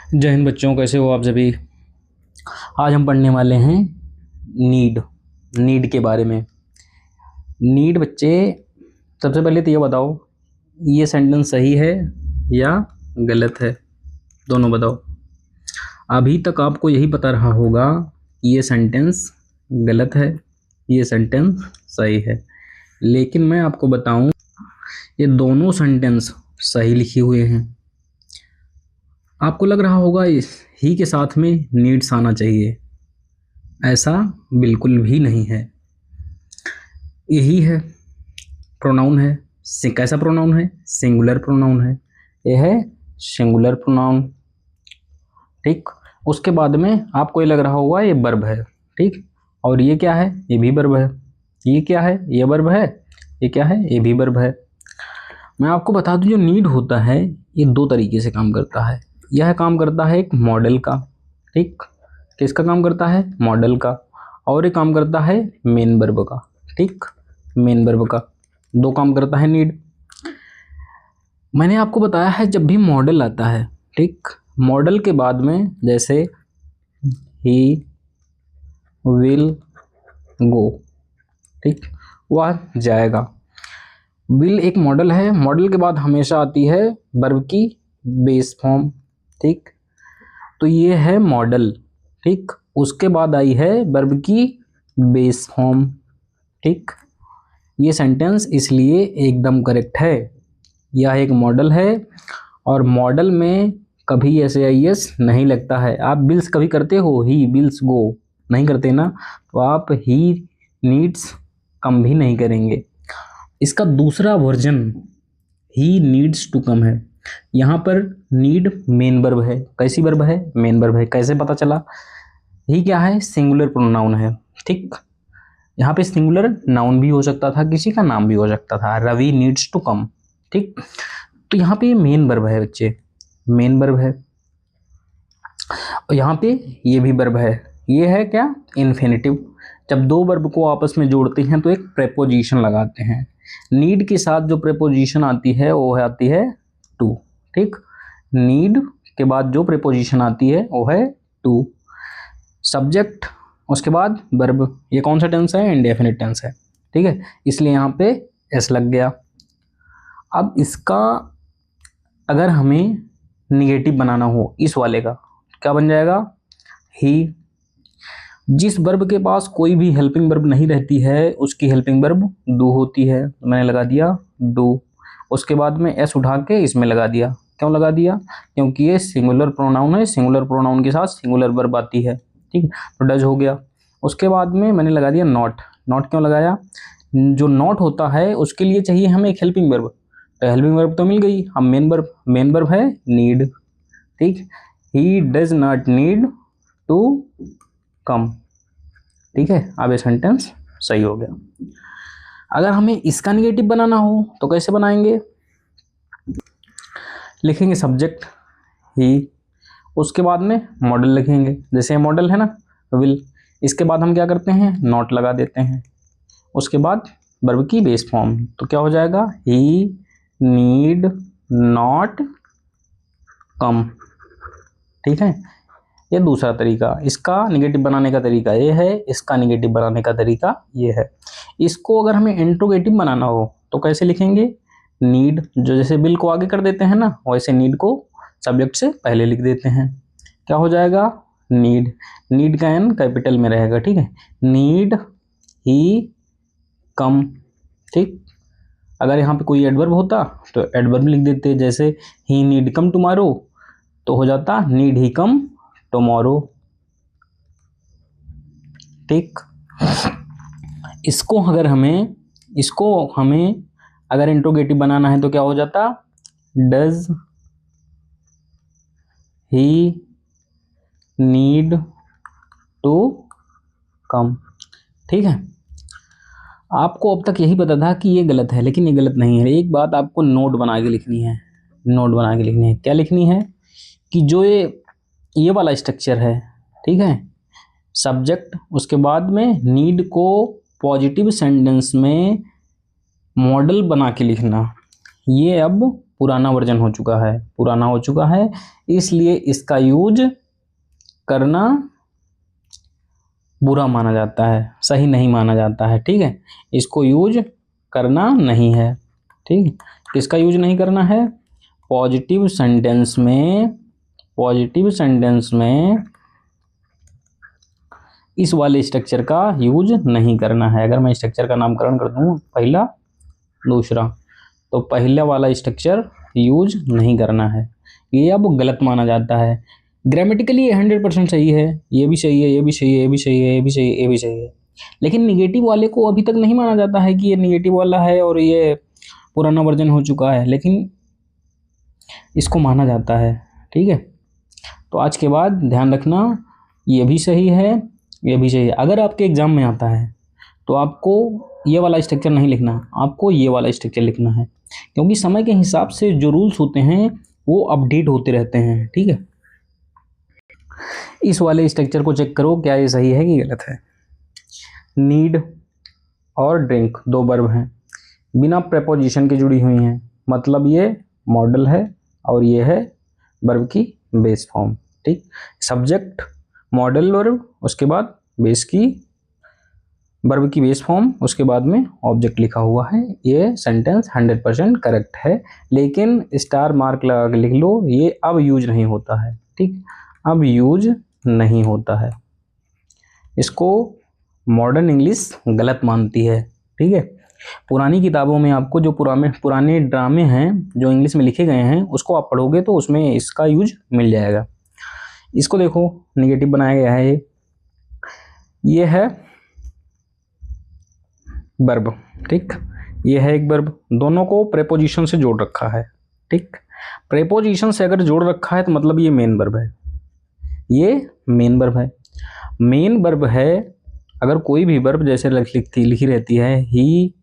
जय हिंद बच्चों, कैसे हो आप सभी। आज हम पढ़ने वाले हैं नीड के बारे में। नीड बच्चे, सबसे पहले तो ये बताओ, ये सेंटेंस सही है या गलत है, दोनों बताओ। अभी तक आपको यही पता रहा होगा ये सेंटेंस गलत है, ये सेंटेंस सही है, लेकिन मैं आपको बताऊं ये दोनों सेंटेंस सही लिखे हुए हैं। आपको लग रहा होगा इस ही के साथ में नीड्स आना चाहिए, ऐसा बिल्कुल भी नहीं है। यही है, प्रोनाउन है। कैसा प्रोनाउन है? सिंगुलर प्रोनाउन है। यह है सिंगुलर प्रोनाउन, ठीक। उसके बाद में आपको ये लग रहा होगा ये वर्ब है, ठीक। और ये क्या है? ये भी वर्ब है। ये क्या है? ये वर्ब है। ये क्या है? ये भी वर्ब है। मैं आपको बता दूं, जो नीड होता है ये दो तरीके से काम करता है। यह काम करता है एक मॉडल का, ठीक। किसका काम करता है? मॉडल का। और ये काम करता है मेन वर्ब का, ठीक। मेन वर्ब का दो काम करता है नीड। मैंने आपको बताया है जब भी मॉडल आता है, ठीक, मॉडल के बाद में जैसे ही विल गो, ठीक, वह जाएगा। विल एक मॉडल है, मॉडल के बाद हमेशा आती है वर्ब की बेस फॉर्म, ठीक। तो ये है मॉडल, ठीक। उसके बाद आई है वर्ब की बेस फॉर्म, ठीक। ये सेंटेंस इसलिए एकदम करेक्ट है। यह एक मॉडल है और मॉडल में कभी ऐसे एस नहीं लगता है। आप बिल्स कभी करते हो? ही बिल्स गो नहीं करते ना, तो आप ही नीड्स कम भी नहीं करेंगे। इसका दूसरा version he needs to come है। यहाँ पर नीड मेन वर्ब है। कैसी वर्ब है? मेन वर्ब है। कैसे पता चला? ही क्या है? सिंगुलर प्रोनाउन है, ठीक। यहाँ पे सिंगुलर नाउन भी हो सकता था, किसी का नाम भी हो सकता था। रवि नीड्स टू कम, ठीक। तो यहाँ पे मेन वर्ब है बच्चे, मेन वर्ब है। और यहाँ पे ये भी वर्ब है। ये है क्या? इन्फिनिटिव। जब दो वर्ब को आपस में जोड़ते हैं तो एक प्रेपोजिशन लगाते हैं। नीड के साथ जो प्रेपोजिशन आती है वो आती है टू, ठीक। नीड के बाद जो प्रेपोजिशन आती है वो है टू। सब्जेक्ट, उसके बाद वर्ब। ये कौन सा टेंस है? इंडेफिनिट टेंस है, ठीक है, इसलिए यहाँ पे एस लग गया। अब इसका अगर हमें निगेटिव बनाना हो इस वाले का, क्या बन जाएगा? ही। जिस वर्ब के पास कोई भी हेल्पिंग वर्ब नहीं रहती है उसकी हेल्पिंग वर्ब डू होती है, तो मैंने लगा दिया डू। उसके बाद में एस उठा के इसमें लगा दिया। क्यों लगा दिया? क्योंकि ये सिंगुलर प्रोनाउन है, सिंगुलर प्रोनाउन के साथ सिंगुलर वर्ब आती है, ठीक। तो डज हो गया। उसके बाद में मैंने लगा दिया नॉट। नॉट क्यों लगाया? जो नॉट होता है उसके लिए चाहिए हमें एक हेल्पिंग वर्ब, तो हेल्पिंग वर्ब तो मिल गई। अब मेन वर्ब है नीड, ठीक। He does not need to come, ठीक है। अब ये सेंटेंस सही हो गया। अगर हमें इसका निगेटिव बनाना हो तो कैसे बनाएंगे? लिखेंगे सब्जेक्ट ही, उसके बाद में मॉडल लिखेंगे। जैसे मॉडल है ना विल, इसके बाद हम क्या करते हैं? नॉट लगा देते हैं। उसके बाद वर्ब की बेस फॉर्म, तो क्या हो जाएगा? ही नीड नॉट कम, ठीक है। ये दूसरा तरीका, इसका निगेटिव बनाने का तरीका ये है, इसका निगेटिव बनाने का तरीका ये है। इसको अगर हमें इंट्रोगेटिव बनाना हो तो कैसे लिखेंगे? नीड, जो जैसे बिल को आगे कर देते हैं ना, वैसे नीड को सब्जेक्ट से पहले लिख देते हैं। क्या हो जाएगा? नीड। नीड का एन कैपिटल में रहेगा, ठीक है। नीड ही कम, ठीक। अगर यहाँ पे कोई एडवर्ब होता तो एडवर्ब लिख देते, जैसे ही नीड कम टुमारो, तो हो जाता नीड ही कम टुमारो, ठीक। इसको हमें अगर इंट्रोगेटिव बनाना है तो क्या हो जाता? Does he need to come, ठीक है। आपको अब तक यही पता था कि ये गलत है, लेकिन ये गलत नहीं है। एक बात आपको नोट बना के लिखनी है, नोट बना के लिखनी है। क्या लिखनी है? कि जो ये वाला स्ट्रक्चर है, ठीक है, सब्जेक्ट, उसके बाद में नीड को पॉजिटिव सेंटेंस में मॉडल बना के लिखना। ये अब पुराना वर्जन हो चुका है, पुराना हो चुका है, इसलिए इसका यूज करना बुरा माना जाता है, सही नहीं माना जाता है। ठीक है, इसको यूज करना नहीं है। ठीक, किसका यूज नहीं करना है? पॉजिटिव सेंटेंस में, पॉजिटिव सेंटेंस में इस वाले स्ट्रक्चर का यूज नहीं करना है। अगर मैं स्ट्रक्चर का नामकरण कर दूं पहला दूसरा, तो पहला वाला स्ट्रक्चर यूज नहीं करना है, ये अब गलत माना जाता है। ग्रामेटिकली ये 100% सही है, ये भी सही है, ये भी सही है, ये भी सही है, ये भी सही है, ये भी सही है, लेकिन निगेटिव वाले को अभी तक नहीं माना जाता है कि ये निगेटिव वाला है और ये पुराना वर्जन हो चुका है, लेकिन इसको माना जाता है। ठीक है, तो आज के बाद ध्यान रखना, ये भी सही है, ये भी सही है। अगर आपके एग्जाम में आता है तो आपको ये वाला स्ट्रक्चर नहीं लिखना, आपको ये वाला स्ट्रक्चर लिखना है, क्योंकि समय के हिसाब से जो रूल्स होते हैं वो अपडेट होते रहते हैं। ठीक है, इस वाले स्ट्रक्चर को चेक करो, क्या ये सही है कि गलत है। नीड और ड्रिंक दो वर्ब हैं, बिना प्रेपोजिशन के जुड़ी हुई हैं, मतलब ये मॉडल है और ये है वर्ब की बेस फॉर्म। ठीक, सब्जेक्ट मॉडल वर्ब, उसके बाद बेस की वर्ब की बेस फॉर्म, उसके बाद में ऑब्जेक्ट लिखा हुआ है। ये सेंटेंस 100% करेक्ट है, लेकिन स्टार मार्क लगा के लिख लो, ये अब यूज नहीं होता है। ठीक, अब यूज नहीं होता है, इसको मॉडर्न इंग्लिश गलत मानती है। ठीक है, पुरानी किताबों में आपको जो पुराने ड्रामे हैं जो इंग्लिश में लिखे गए हैं, उसको आप पढ़ोगे तो उसमें इसका यूज मिल जाएगा। इसको देखो, नेगेटिव बनाया गया है, ये है वर्ब। ठीक, ये है एक वर्ब, दोनों को प्रेपोजिशन से जोड़ रखा है। ठीक, प्रेपोजिशन से अगर जोड़ रखा है तो मतलब ये मेन वर्ब है, ये मेन वर्ब है। मेन वर्ब है, अगर कोई भी वर्ब जैसे लिखी रहती है ही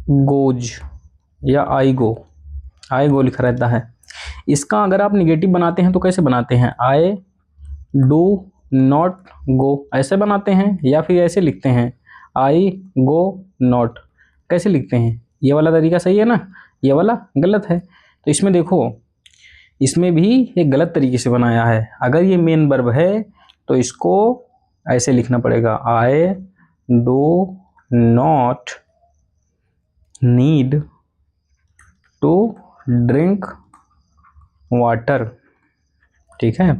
गोज या आई गो लिखा रहता है, इसका अगर आप निगेटिव बनाते हैं तो कैसे बनाते हैं? आई डू नॉट गो ऐसे बनाते हैं, या फिर ऐसे लिखते हैं आई गो नॉट, कैसे लिखते हैं? ये वाला तरीका सही है ना, ये वाला गलत है। तो इसमें देखो, इसमें भी एक गलत तरीके से बनाया है। अगर ये मेन वर्ब है तो इसको ऐसे लिखना पड़ेगा, I do not need to drink water. ठीक है,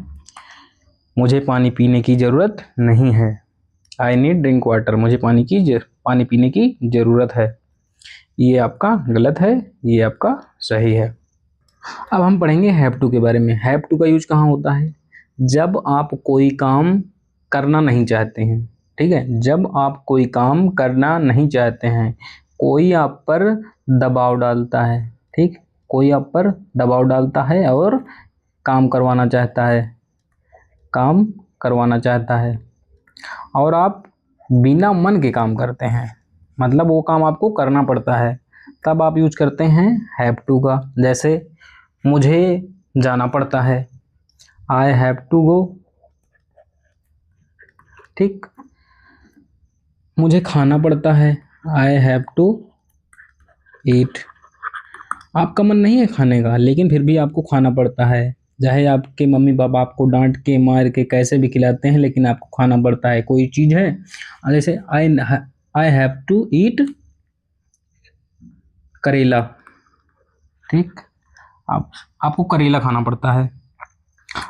मुझे पानी पीने की ज़रूरत नहीं है, आई नीड ड्रिंक वाटर, मुझे पानी पीने की ज़रूरत है। ये आपका गलत है, ये आपका सही है। अब हम पढ़ेंगे हैव टू के बारे में। हैव टू का यूज कहाँ होता है? जब आप कोई काम करना नहीं चाहते हैं। ठीक है, जब आप कोई काम करना नहीं चाहते हैं, कोई आप पर दबाव डालता है। ठीक, कोई आप पर दबाव डालता है और काम करवाना चाहता है, काम करवाना चाहता है, और आप बिना मन के काम करते हैं, मतलब वो काम आपको करना पड़ता है, तब आप यूज करते हैं हैव टू का। जैसे मुझे जाना पड़ता है, आई हैव टू गो। ठीक, मुझे खाना पड़ता है, आई हैव टू ईट। आपका मन नहीं है खाने का, लेकिन फिर भी आपको खाना पड़ता है, चाहे आपके मम्मी पापा आपको डांट के मार के कैसे भी खिलाते हैं, लेकिन आपको खाना पड़ता है। कोई चीज़ है, जैसे आई हैव टू ईट करेला। ठीक, आपको करेला खाना पड़ता है।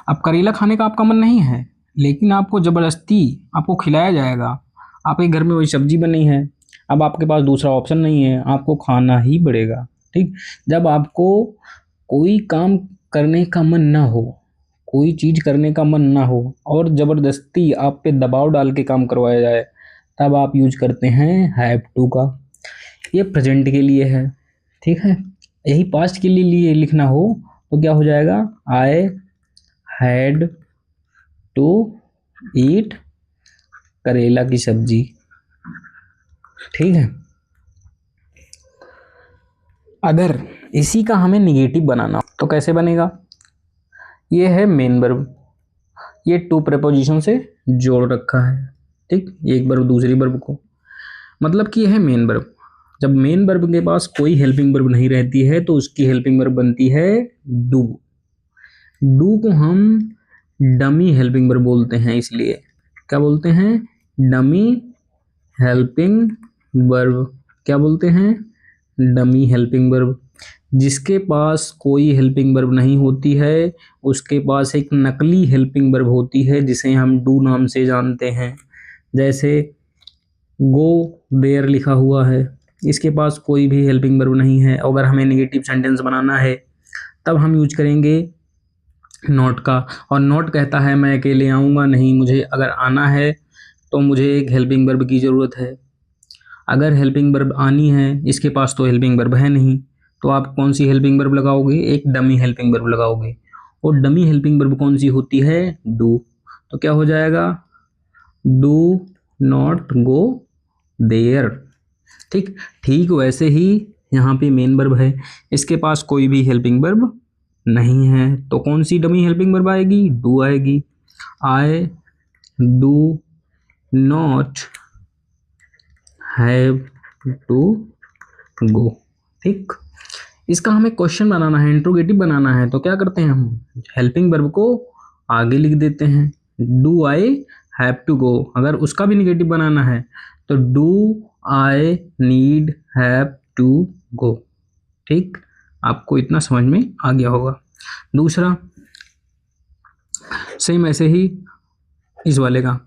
अब करेला खाने का आपका मन नहीं है, लेकिन आपको ज़बरदस्ती आपको खिलाया जाएगा, आपके घर में वही सब्जी बनी है, अब आपके पास दूसरा ऑप्शन नहीं है, आपको खाना ही पड़ेगा। ठीक, जब आपको कोई काम करने का मन ना हो, कोई चीज़ करने का मन ना हो और ज़बरदस्ती आप पे दबाव डाल के काम करवाया जाए, तब आप यूज करते हैं हैव टू का। ये प्रेजेंट के लिए है। ठीक है, यही पास्ट के लिए लिखना हो तो क्या हो जाएगा? आई हैड टू ईट करेला की सब्जी। ठीक है, अगर इसी का हमें निगेटिव बनाना तो कैसे बनेगा? ये है मेन वर्ब, ये टू प्रेपोजिशन से जोड़ रखा है। ठीक, एक वर्ब दूसरी वर्ब को, मतलब कि यह है मेन वर्ब, जब मेन वर्ब के पास कोई हेल्पिंग वर्ब नहीं रहती है तो उसकी हेल्पिंग वर्ब बनती है डू। डू को हम डमी हेल्पिंग वर्ब बोलते हैं, इसलिए क्या बोलते हैं? Dummy helping verb. क्या बोलते हैं? Dummy helping verb. जिसके पास कोई हेल्पिंग वर्ब नहीं होती है उसके पास एक नकली हेल्पिंग वर्ब होती है जिसे हम डू नाम से जानते हैं। जैसे गो देयर लिखा हुआ है, इसके पास कोई भी हेल्पिंग वर्ब नहीं है। अगर हमें नेगेटिव सेंटेंस बनाना है तब हम यूज करेंगे नॉट का, और नॉट कहता है मैं अकेले आऊँगा नहीं, मुझे अगर आना है तो मुझे एक हेल्पिंग वर्ब की ज़रूरत है। अगर हेल्पिंग वर्ब आनी है, इसके पास तो हेल्पिंग वर्ब है नहीं, तो आप कौन सी हेल्पिंग वर्ब लगाओगे? एक डमी हेल्पिंग वर्ब लगाओगे। और डमी हेल्पिंग वर्ब कौन सी होती है? डू। तो क्या हो जाएगा? Do not go there. ठीक ठीक वैसे ही यहाँ पे मेन वर्ब है, इसके पास कोई भी हेल्पिंग वर्ब नहीं है, तो कौन सी डमी हेल्पिंग वर्ब आएगी? डू आएगी। I do not have to go. ठीक, इसका हमें क्वेश्चन बनाना है, इंट्रोगेटिव बनाना है, तो क्या करते हैं हम? हेल्पिंग वर्ब को आगे लिख देते हैं, do I have to go. अगर उसका भी निगेटिव बनाना है तो do I need have to go. ठीक, आपको इतना समझ में आ गया होगा। दूसरा सेम ऐसे ही इस वाले का,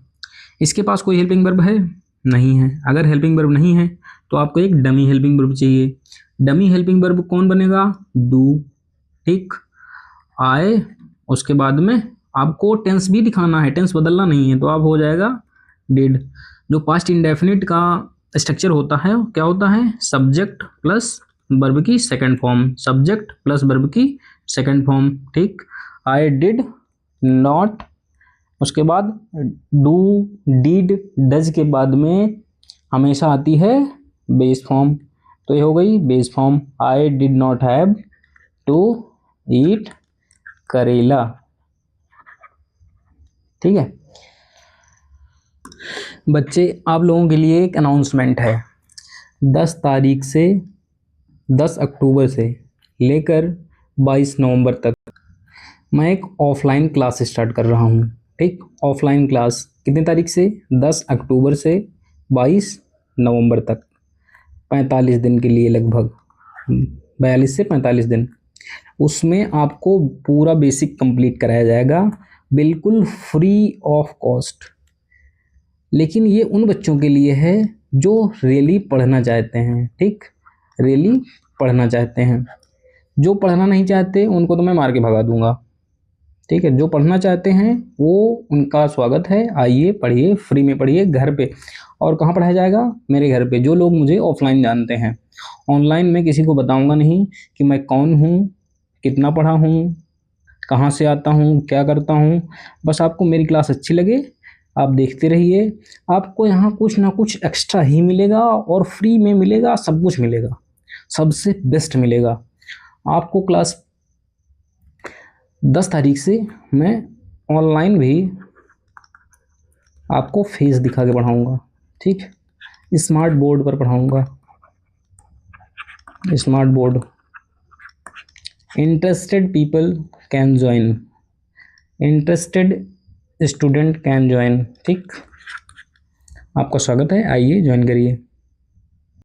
इसके पास कोई हेल्पिंग वर्ब है नहीं है। अगर हेल्पिंग वर्ब नहीं है तो आपको एक डमी हेल्पिंग वर्ब चाहिए। डमी हेल्पिंग वर्ब कौन बनेगा? डू। ठीक, आए, उसके बाद में आपको टेंस भी दिखाना है, टेंस बदलना नहीं है, तो आप हो जाएगा डिड। जो पास्ट इंडेफिनिट का स्ट्रक्चर होता है क्या होता है? सब्जेक्ट प्लस वर्ब की second form, subject plus verb की सेकंड फॉर्म। ठीक, आई डिड नॉट, उसके बाद डू डिड डज के बाद में हमेशा आती है बेस फॉर्म, तो ये हो गई base form. I did not have to eat karela. ठीक है बच्चे, आप लोगों के लिए एक अनाउंसमेंट है। 10 तारीख से 10 अक्टूबर से लेकर 22 नवंबर तक मैं एक ऑफलाइन क्लास स्टार्ट कर रहा हूँ। ठीक, ऑफलाइन क्लास कितनी तारीख से? 10 अक्टूबर से 22 नवंबर तक, 45 दिन के लिए, लगभग 42 से 45 दिन। उसमें आपको पूरा बेसिक कंप्लीट कराया जाएगा, बिल्कुल फ्री ऑफ कॉस्ट। लेकिन ये उन बच्चों के लिए है जो रियली पढ़ना चाहते हैं। ठीक, रियली पढ़ना चाहते हैं। जो पढ़ना नहीं चाहते उनको तो मैं मार के भगा दूंगा। ठीक है, जो पढ़ना चाहते हैं वो उनका स्वागत है, आइए पढ़िए, फ्री में पढ़िए घर पे। और कहाँ पढ़ाया जाएगा? मेरे घर पे। जो लोग मुझे ऑफलाइन जानते हैं, ऑनलाइन मैं किसी को बताऊंगा नहीं कि मैं कौन हूँ, कितना पढ़ा हूँ, कहाँ से आता हूँ, क्या करता हूँ। बस आपको मेरी क्लास अच्छी लगे, आप देखते रहिए। आपको यहाँ कुछ ना कुछ एक्स्ट्रा ही मिलेगा और फ्री में मिलेगा, सब कुछ मिलेगा, सबसे बेस्ट मिलेगा। आपको क्लास 10 तारीख से मैं ऑनलाइन भी आपको फेस दिखा के पढ़ाऊँगा। ठीक, स्मार्ट बोर्ड पर पढ़ाऊँगा, smart board. Interested people can join, interested student can join. ठीक, आपका स्वागत है, आइए ज्वाइन करिए।